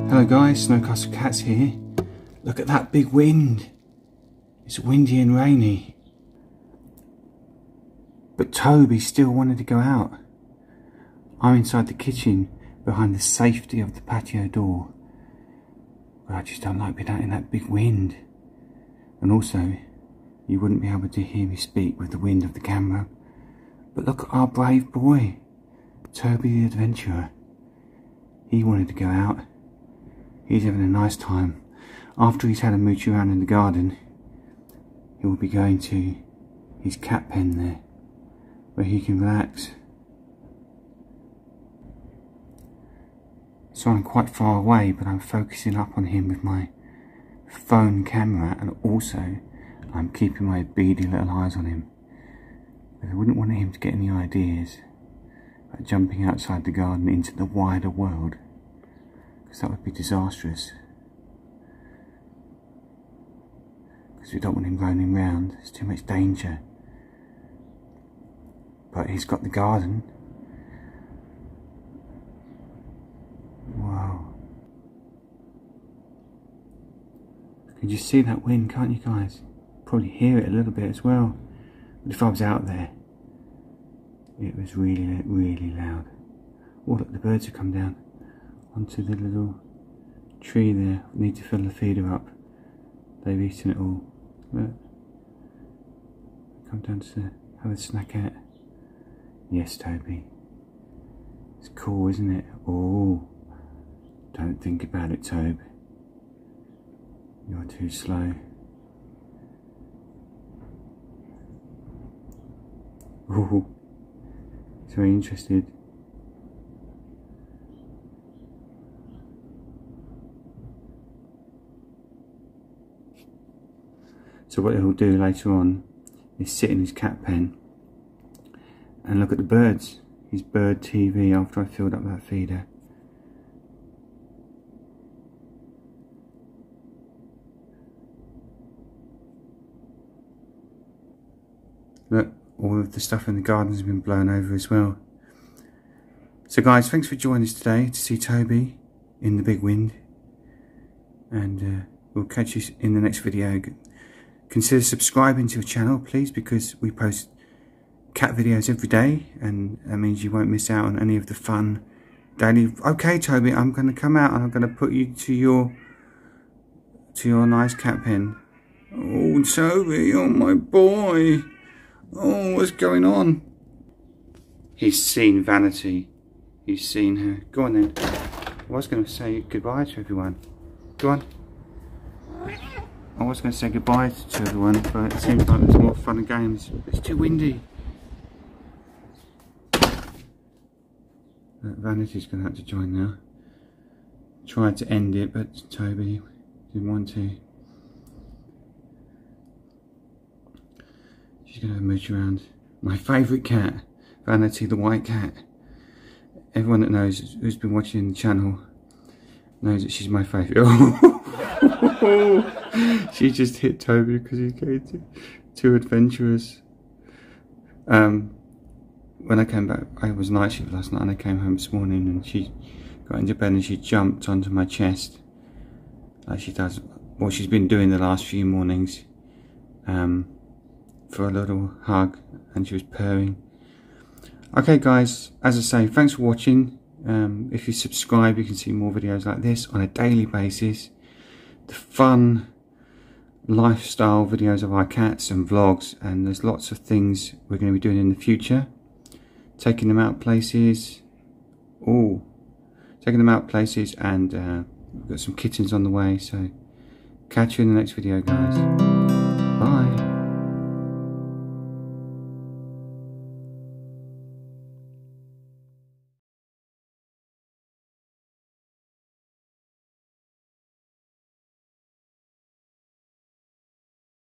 Hello guys, Snowcastle Cats here. Look at that big wind. It's windy and rainy. But Toby still wanted to go out. I'm inside the kitchen behind the safety of the patio door. But I just don't like being out in that big wind. And also, you wouldn't be able to hear me speak with the wind of the camera. But look at our brave boy, Toby the adventurer. He wanted to go out. He's having a nice time. After he's had a mooch around in the garden, he will be going to his cat pen there, where he can relax. So I'm quite far away, but I'm focusing up on him with my phone camera, and also I'm keeping my beady little eyes on him. But I wouldn't want him to get any ideas about jumping outside the garden into the wider world, because that would be disastrous. Because we don't want him roaming around, there's too much danger. But he's got the garden. Wow. Can you see that wind, can't you guys? Probably hear it a little bit as well. But if I was out there, it was really, really loud. Oh look, the birds have come down onto the little tree there. We need to fill the feeder up. They've eaten it all. Look. Come down to have a snack at. Yes, Toby. It's cool, isn't it? Oh, don't think about it, Toby. You're too slow. Oh, he's very interested. So what he'll do later on is sit in his cat pen and look at the birds, his bird TV, after I filled up that feeder. Look, all of the stuff in the garden has been blown over as well. So guys, thanks for joining us today to see Toby in the big wind, and we'll catch you in the next video. Consider subscribing to our channel, please, because we post cat videos every day, and that means you won't miss out on any of the fun daily. Okay, Toby, I'm going to come out and I'm going to put you to your nice cat pen. Oh, Toby, oh my boy. Oh, what's going on? He's seen Vanity. He's seen her. Go on then. I was going to say goodbye to everyone. Go on. I was going to say goodbye to everyone, but it seems like there's more fun and games. It's too windy. Vanity's going to have to join now. Tried to end it, but Toby didn't want to. She's going to mooch around. My favourite cat, Vanity the white cat. Everyone that knows, who's been watching the channel, knows that she's my favourite. She just hit Toby because he's getting too adventurous. When I came back, I was night shift last night, and I came home this morning, and she got into bed and she jumped onto my chest like she does. Well, she's been doing the last few mornings, for a little hug, and she was purring. Okay guys, as I say, thanks for watching. If you subscribe, you can see more videos like this on a daily basis. The fun lifestyle videos of our cats and vlogs, and there's lots of things we're going to be doing in the future. Taking them out places. Oh, taking them out places, and we've got some kittens on the way. So catch you in the next video, guys.